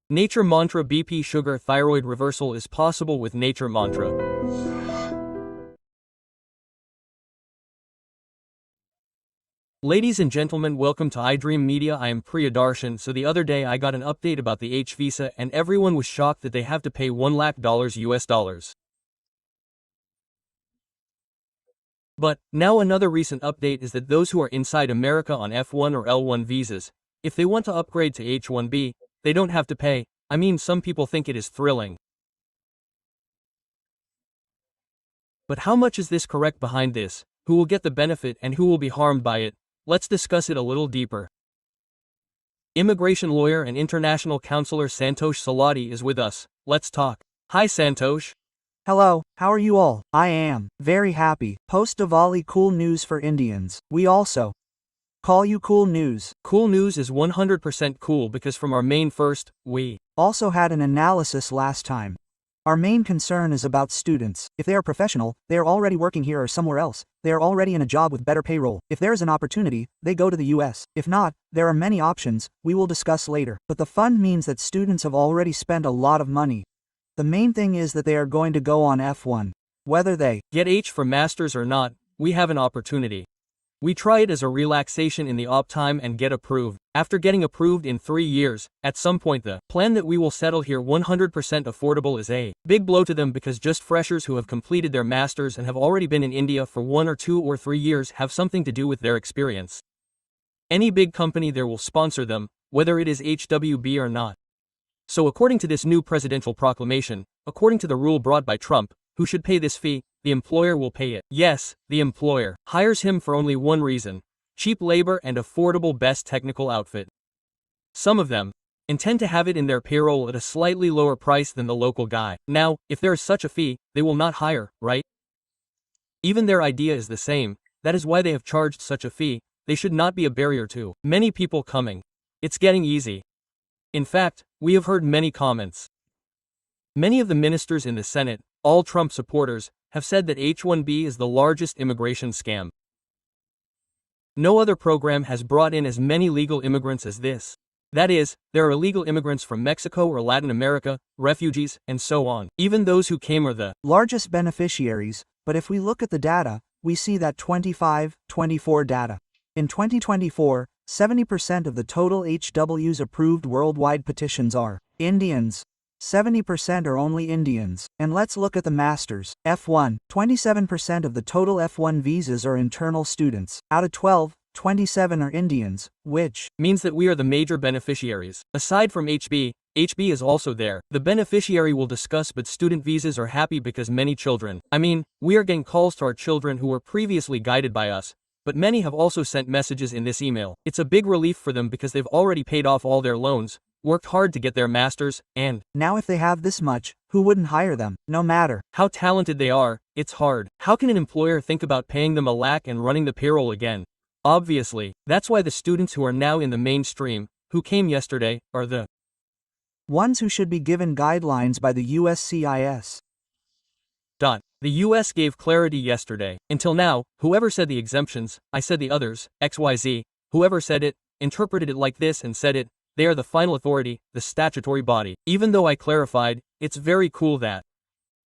Nature Mantra BP Sugar Thyroid Reversal is possible with Nature Mantra. Ladies and gentlemen, welcome to iDreamVidhya. I am Priyadarshan. So the other day I got an update about the H visa and everyone was shocked that they have to pay $1 lakh US dollars. But now another recent update is that those who are inside America on F1 or L1 visas, if they want to upgrade to H1B, they don't have to pay. I mean, some people think it is thrilling. But how much is this correct behind this? Who will get the benefit and who will be harmed by it? Let's discuss it a little deeper. Immigration lawyer and international counselor Santosh Salati is with us. Let's talk. Hi Santosh. Hello, how are you all? I am very happy. Post Diwali cool news for Indians. We also call you cool news. Cool news is 100% cool because from our main first, we also had an analysis last time. Our main concern is about students. If they are professional, they are already working here or somewhere else. They are already in a job with better payroll. If there is an opportunity, they go to the US. If not, there are many options we will discuss later. But the fund means that students have already spent a lot of money. The main thing is that they are going to go on F1. Whether they get H for masters or not, we have an opportunity. We try it as a relaxation in the op time and get approved. After getting approved in 3 years, at some point the plan that we will settle here 100% affordable is a big blow to them because just freshers who have completed their masters and have already been in India for 1 or 2 or 3 years have something to do with their experience. Any big company there will sponsor them, whether it is HWB or not. So according to this new presidential proclamation, according to the rule brought by Trump, who should pay this fee? The employer will pay it. Yes, the employer hires him for only one reason: cheap labor and affordable best technical outfit. Some of them intend to have it in their payroll at a slightly lower price than the local guy. Now, if there is such a fee, they will not hire, right? Even their idea is the same. That is why they have charged such a fee. They should not be a barrier to many people coming. It's getting easy. In fact, we have heard many comments. Many of the ministers in the Senate, all Trump supporters, have said that H-1B is the largest immigration scam. No other program has brought in as many legal immigrants as this. That is, there are illegal immigrants from Mexico or Latin America, refugees, and so on. Even those who came are the largest beneficiaries, but if we look at the data, we see that 24 data. In 2024, 70% of the total HWs approved worldwide petitions are Indians. 70% are only Indians. And let's look at the masters. F1, 27% of the total F1 visas are internal students. Out of 12, 27 are Indians, which means that we are the major beneficiaries. Aside from HB is also there. The beneficiary will discuss, but student visas are happy because many children. We are getting calls to our children who were previously guided by us, but many have also sent messages in this email. It's a big relief for them because they've already paid off all their loans, worked hard to get their masters, and now if they have this much, who wouldn't hire them? No matter how talented they are, it's hard. How can an employer think about paying them $1 lakh and running the payroll again? Obviously, that's why the students who are now in the mainstream, who came yesterday, are the ones who should be given guidelines by the USCIS. The US gave clarity yesterday. Until now, whoever said the exemptions, I said the others, XYZ, whoever said it, interpreted it like this and said it, they are the final authority, the statutory body. Even though I clarified, it's very cool that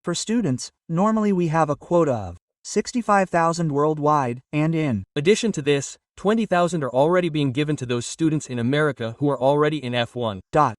for students, normally we have a quota of 65,000 worldwide, and in addition to this, 20,000 are already being given to those students in America who are already in F1.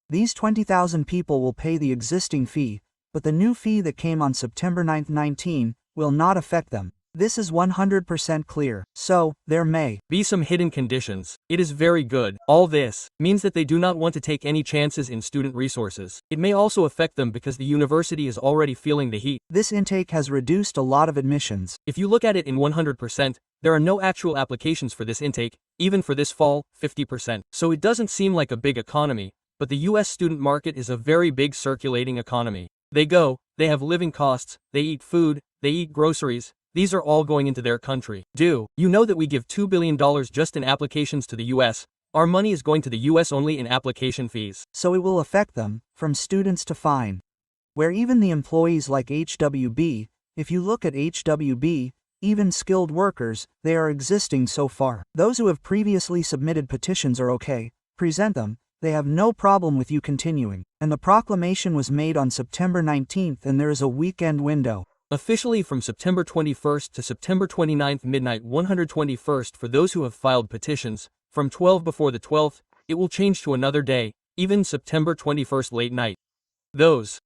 These 20,000 people will pay the existing fee, but the new fee that came on September 9, 19, will not affect them. This is 100% clear, so there may be some hidden conditions. It is very good. All this means that they do not want to take any chances in student resources. It may also affect them because the university is already feeling the heat. This intake has reduced a lot of admissions. If you look at it in 100%, there are no actual applications for this intake, even for this fall, 50%. So it doesn't seem like a big economy, but the US student market is a very big circulating economy. They go, they have living costs, they eat food, they eat groceries. These are all going into their country. Do you know that we give $2 billion just in applications to the US? Our money is going to the US only in application fees. So it will affect them, from students to fine. Where even the employees like HWB, if you look at HWB, even skilled workers, they are existing so far. Those who have previously submitted petitions are okay, present them. they have no problem with you continuing. And the proclamation was made on September 19th and there is a weekend window. Officially from September 21st to September 29th midnight 121st for those who have filed petitions, from 12 before the 12th, it will change to another day, even September 21st late night. Those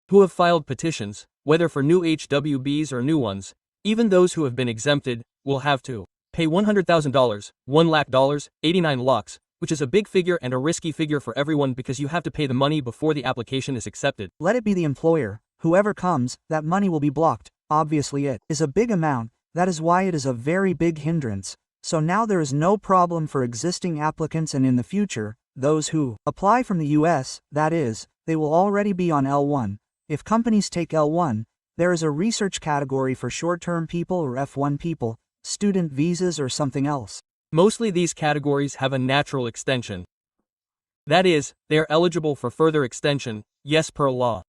who have filed petitions, whether for new HWBs or new ones, even those who have been exempted, will have to pay $100,000, $1 lakh, 89 lakhs, which is a big figure and a risky figure for everyone because you have to pay the money before the application is accepted. Let it be the employer, whoever comes, that money will be blocked. Obviously it is a big amount, that is why it is a very big hindrance. So now there is no problem for existing applicants, and in the future, those who apply from the US, that is, they will already be on L1. If companies take L1, there is a research category for short-term people or F1 people, student visas or something else. Mostly these categories have a natural extension. That is, they are eligible for further extension, yes, per law.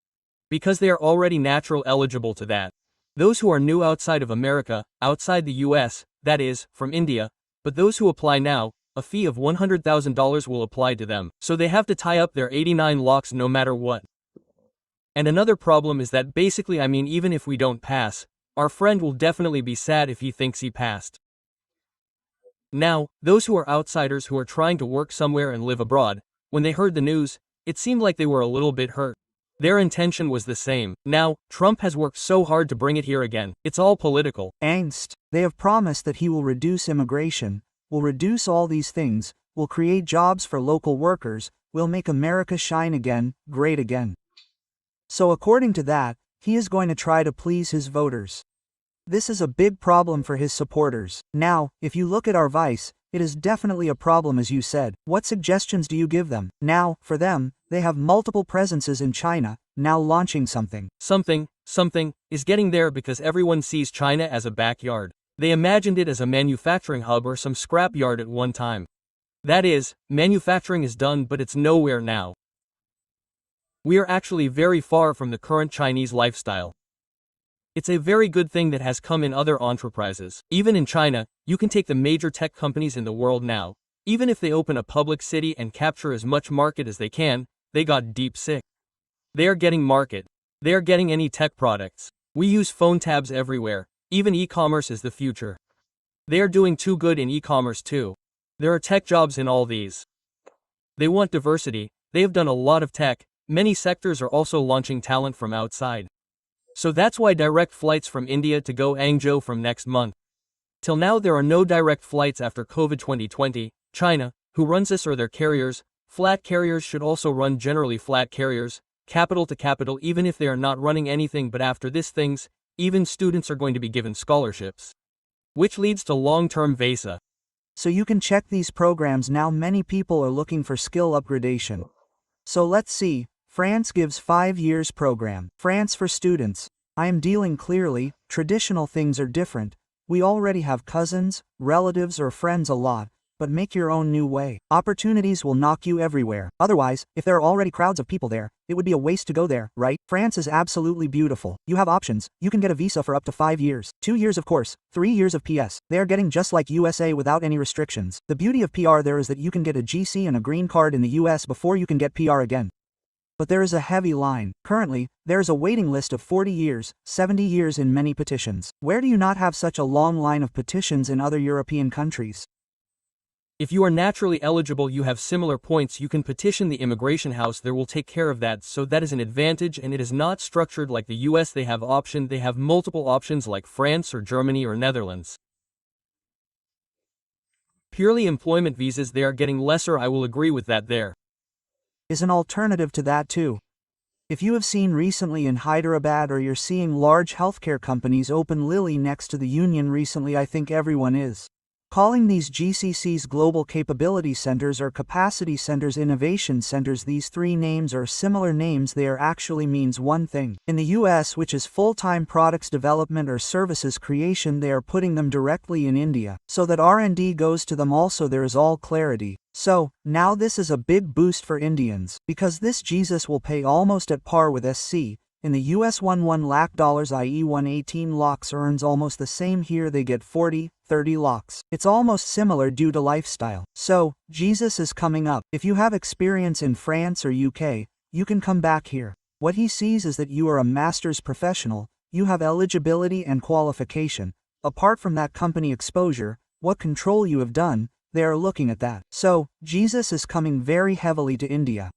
Because they are already natural eligible to that. Those who are new outside of America, outside the US, that is, from India, but those who apply now, a fee of $100,000 will apply to them, so they have to tie up their 89 lakhs no matter what. And another problem is that basically even if we don't pass, our friend will definitely be sad if he thinks he passed. Now, those who are outsiders who are trying to work somewhere and live abroad, when they heard the news, it seemed like they were a little bit hurt. Their intention was the same. Now, Trump has worked so hard to bring it here again. It's all political. Angst. They have promised that he will reduce immigration, will reduce all these things, will create jobs for local workers, will make America shine again, great again. So according to that, he is going to try to please his voters. This is a big problem for his supporters. Now, if you look at our vice, it is definitely a problem as you said. What suggestions do you give them? Now, for them, they have multiple presences in China, now launching something. Something, is getting there because everyone sees China as a backyard. They imagined it as a manufacturing hub or some scrap yard at one time. That is, manufacturing is done but it's nowhere now. We are actually very far from the current Chinese lifestyle. It's a very good thing that has come in other enterprises. Even in China, you can take the major tech companies in the world now. Even if they open a public city and capture as much market as they can, they got deep sick. They are getting market. They are getting any tech products. We use phone tabs everywhere. Even e-commerce is the future. They are doing too good in e-commerce too. There are tech jobs in all these. They want diversity. They have done a lot of tech. Many sectors are also launching talent from outside. So that's why direct flights from India to go Hangzhou from next month. Till now there are no direct flights after COVID 2020. China, who runs this, or their carriers. Flat carriers should also run generally flat carriers, capital to capital, even if they are not running anything. But after this things, even students are going to be given scholarships. Which leads to long-term visa. So you can check these programs now. Many people are looking for skill upgradation. So let's see. France gives 5 years program. France for students. I am dealing clearly, traditional things are different. We already have cousins, relatives or friends a lot, but make your own new way. Opportunities will knock you everywhere. Otherwise, if there are already crowds of people there, it would be a waste to go there, right? France is absolutely beautiful. You have options. You can get a visa for up to 5 years. 2 years of course, 3 years of PS. They are getting just like USA without any restrictions. The beauty of PR there is that you can get a GC and a green card in the US before you can get PR again. But there is a heavy line. Currently, there is a waiting list of 40 years, 70 years in many petitions. Where do you not have such a long line of petitions in other European countries? If you are naturally eligible, you have similar points, you can petition the immigration house, there will take care of that, so that is an advantage, and it is not structured like the US. They have multiple options like France or Germany or Netherlands. Purely employment visas, they are getting lesser, I will agree with that. There is an alternative to that too. If you have seen recently in Hyderabad, or you're seeing large healthcare companies open Lilly next to the Union recently, I think everyone is calling these GCCs Global Capability Centers or Capacity Centers, Innovation Centers. These 3 names are similar names, they are actually means one thing. In the US, which is full-time products development or services creation, they are putting them directly in India, so that R&D goes to them also. There is all clarity. So, now this is a big boost for Indians, because this Jesus will pay almost at par with SC. In the US, $1 lakh, i.e. 118 lakhs earns almost the same here. They get 40, 30 lakhs. It's almost similar due to lifestyle. So, Jesus is coming up. If you have experience in France or UK, you can come back here. What he sees is that you are a master's professional, you have eligibility and qualification. Apart from that company exposure, what control you have done, they are looking at that. So, Jesus is coming very heavily to India.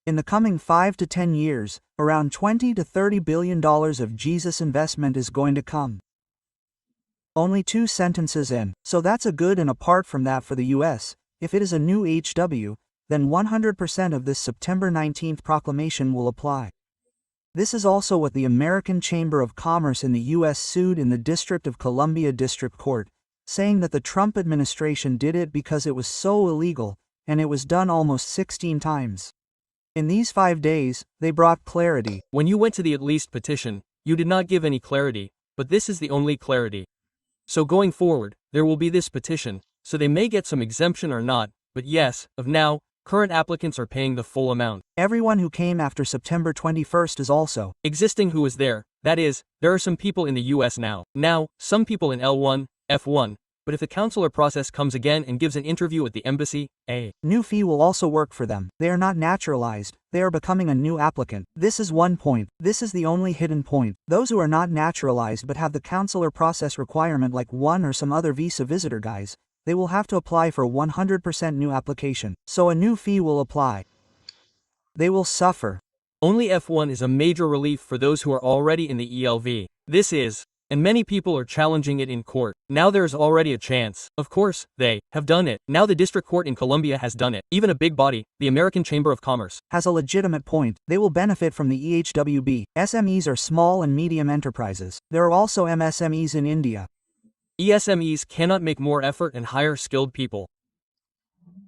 In the coming 5 to 10 years, around $20 to $30 billion of Jesus investment is going to come. Only 2 sentences in, so that's a good, and apart from that for the US, if it is a new HW, then 100% of this September 19th proclamation will apply. This is also what the American Chamber of Commerce in the US sued in the District of Columbia District Court, saying that the Trump administration did it because it was so illegal, and it was done almost 16 times. In these 5 days, they brought clarity. When you went to the at least petition, you did not give any clarity, but this is the only clarity. So going forward, there will be this petition, so they may get some exemption or not, but yes, of now, current applicants are paying the full amount. Everyone who came after September 21st is also existing who is there, that is, there are some people in the US now. Now, some people in L1, F1, but if the consular process comes again and gives an interview at the embassy, a new fee will also work for them. They are not naturalized, they are becoming a new applicant. This is one point. This is the only hidden point. Those who are not naturalized but have the consular process requirement like one or some other visa visitor guys, they will have to apply for 100% new application. So a new fee will apply. They will suffer. Only F1 is a major relief for those who are already in the ELV. This is, and many people are challenging it in court. Now there is already a chance. Of course, they have done it. Now the district court in Columbia has done it. Even a big body, the American Chamber of Commerce, has a legitimate point. They will benefit from the EHWB. SMEs are small and medium enterprises. There are also MSMEs in India. ESMEs cannot make more effort and hire skilled people.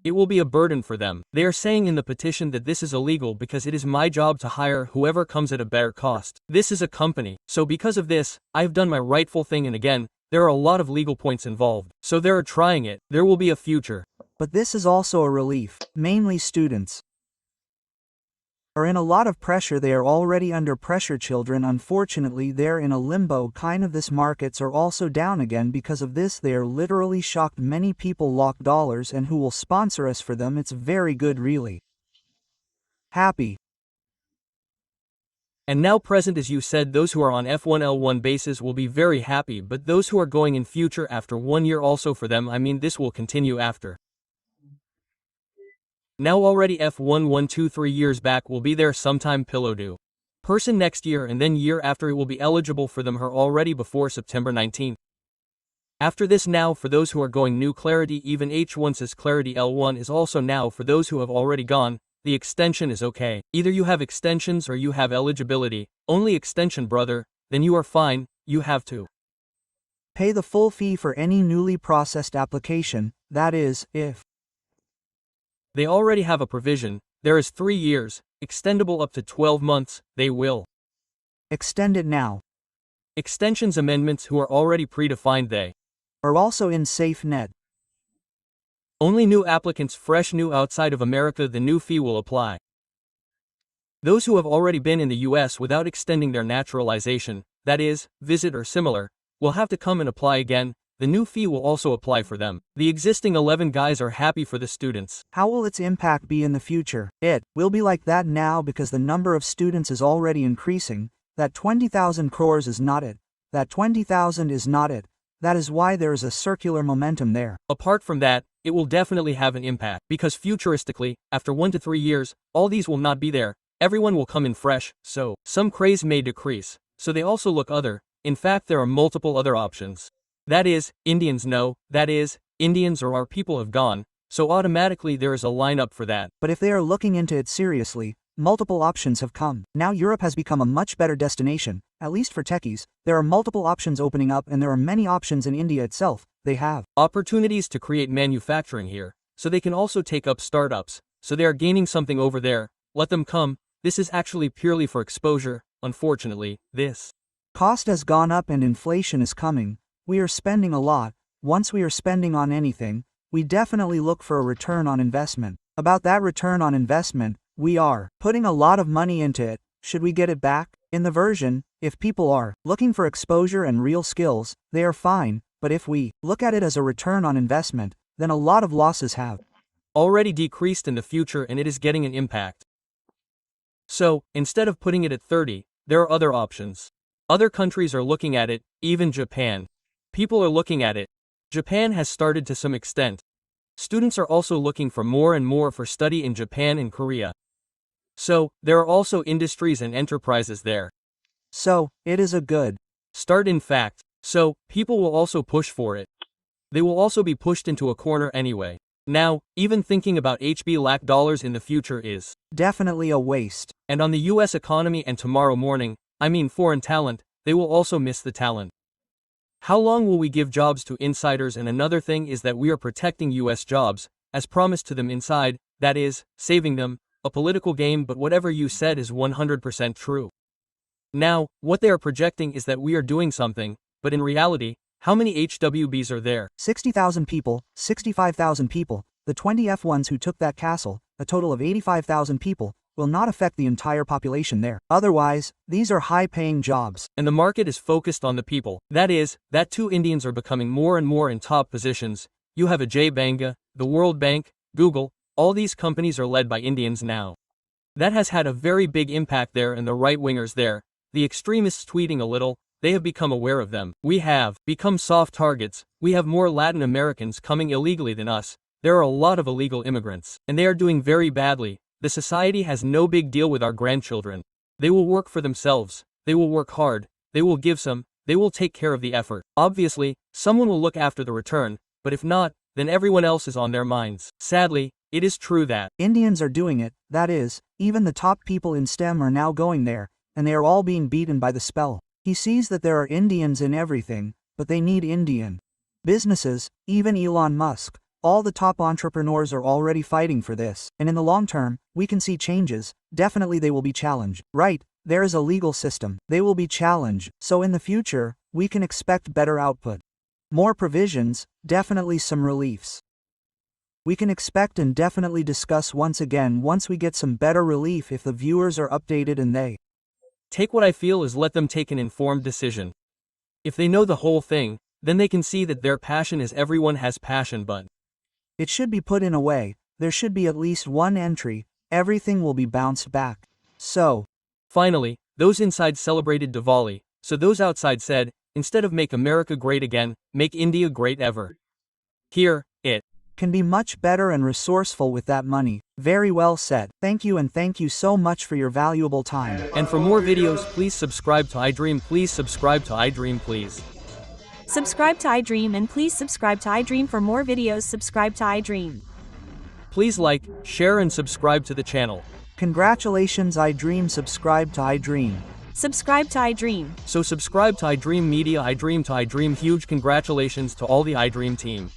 It will be a burden for them. They are saying in the petition that this is illegal because it is my job to hire whoever comes at a better cost. This is a company. So because of this, I've done my rightful thing, and again, there are a lot of legal points involved. So they are trying it. There will be a future. But this is also a relief. Mainly students are in a lot of pressure. They are already under pressure. Children, unfortunately, they're in a limbo kind of. This markets are also down again because of this. They are literally shocked. Many people lock dollars, and who will sponsor us for them? It's very good, really. Happy. And now present, as you said, those who are on F1L1 basis will be very happy, but those who are going in future after 1 year also for them, I mean this will continue after. Now already F1 1 2 3 years back will be there sometime pillow do. Person next year and then year after it will be eligible for them her already before September 19th. After this now for those who are going new clarity, even H1 says clarity L1 is also now for those who have already gone, the extension is okay. Either you have extensions or you have eligibility, only extension brother, then you are fine, you have to pay the full fee for any newly processed application, that is, if they already have a provision, there is 3 years, extendable up to 12 months, they will extend it now. Extensions amendments who are already predefined, they are also in safe net. Only new applicants fresh new outside of America, the new fee will apply. Those who have already been in the US without extending their naturalization, that is, visit or similar, will have to come and apply again. The new fee will also apply for them. The existing 11 guys are happy for the students. How will its impact be in the future? It will be like that now because the number of students is already increasing. That 20,000 crores is not it. That 20,000 is not it. That is why there is a circular momentum there. Apart from that, it will definitely have an impact because futuristically, after 1 to 3 years, all these will not be there. Everyone will come in fresh, so some craze may decrease. So they also look other. In fact, there are multiple other options. That is, Indians know, that is, Indians or our people have gone, so automatically there is a lineup for that. But if they are looking into it seriously, multiple options have come. Now Europe has become a much better destination, at least for techies. There are multiple options opening up, and there are many options in India itself. They have opportunities to create manufacturing here, so they can also take up startups, so they are gaining something over there. Let them come. This is actually purely for exposure. Unfortunately, this cost has gone up and inflation is coming. We are spending a lot. Once we are spending on anything, we definitely look for a return on investment. About that return on investment, we are putting a lot of money into it. Should we get it back? In the version, if people are looking for exposure and real skills, they are fine. but if we look at it as a return on investment, then a lot of losses have already decreased in the future and it is getting an impact. So, instead of putting it at 30, there are other options. Other countries are looking at it, even Japan. People are looking at it. Japan has started to some extent. Students are also looking for more and more for study in Japan and Korea. So, there are also industries and enterprises there. So, it is a good start in fact. So, people will also push for it. They will also be pushed into a corner anyway. Now, even thinking about HB lakh dollars in the future is definitely a waste. And on the US economy and tomorrow morning, I mean foreign talent, they will also miss the talent. How long will we give jobs to insiders? And another thing is that we are protecting US jobs, as promised to them inside, that is, saving them, a political game, but whatever you said is 100% true. Now, what they are projecting is that we are doing something, but in reality, how many HWBs are there? 60,000 people, 65,000 people, the 20 F1s who took that castle, a total of 85,000 people, will not affect the entire population there. Otherwise, these are high-paying jobs. And the market is focused on the people. That is, that two Indians are becoming more and more in top positions. You have Ajay Banga, the World Bank, Google, all these companies are led by Indians now. That has had a very big impact there, and the right-wingers there, the extremists tweeting a little, they have become aware of them. We have become soft targets. We have more Latin Americans coming illegally than us. There are a lot of illegal immigrants, and they are doing very badly. The society has no big deal with our grandchildren. They will work for themselves. They will work hard. They will give some. They will take care of the effort. Obviously, someone will look after the return, but if not, then everyone else is on their minds. Sadly, it is true that Indians are doing it, that is, even the top people in STEM are now going there, and they are all being beaten by the spell. He sees that there are Indians in everything, but they need Indian businesses, even Elon Musk. All the top entrepreneurs are already fighting for this, and in the long term, we can see changes. Definitely they will be challenged. Right, there is a legal system. They will be challenged, so in the future, we can expect better output. More provisions, definitely some reliefs. We can expect and definitely discuss once again once we get some better relief if the viewers are updated and they take what I feel is let them take an informed decision. If they know the whole thing, then they can see that their passion is everyone has passion, but it should be put in a way, there should be at least one entry, everything will be bounced back. So, finally, those inside celebrated Diwali, so those outside said, instead of make America great again, make India great ever. Here, it can be much better and resourceful with that money. Very well said. Thank you, and thank you so much for your valuable time. And for more videos, please subscribe to iDream. Please subscribe to iDream, please. Subscribe to iDream and please subscribe to iDream for more videos. Subscribe to iDream. Please like, share and subscribe to the channel. Congratulations iDream, subscribe to iDream. Subscribe to iDream. So subscribe to iDreamVidhya, iDream to iDream. Huge congratulations to all the iDream team.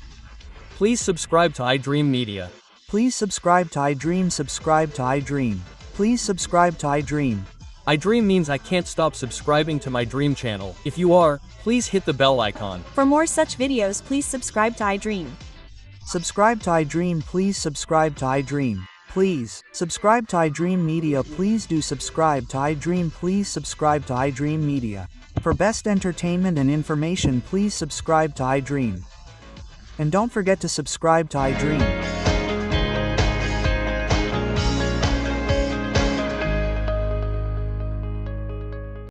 Please subscribe to iDreamVidhya. Please subscribe to iDream, subscribe to iDream. Please subscribe to iDream. iDream means I can't stop subscribing to my dream channel. If you are, please hit the bell icon. For more such videos, please subscribe to iDream. Subscribe to iDream, please subscribe to iDream. Please subscribe to iDreamVidhya. Please do subscribe to iDream. Please subscribe to iDreamVidhya. For best entertainment and information, please subscribe to iDream. And don't forget to subscribe to iDream.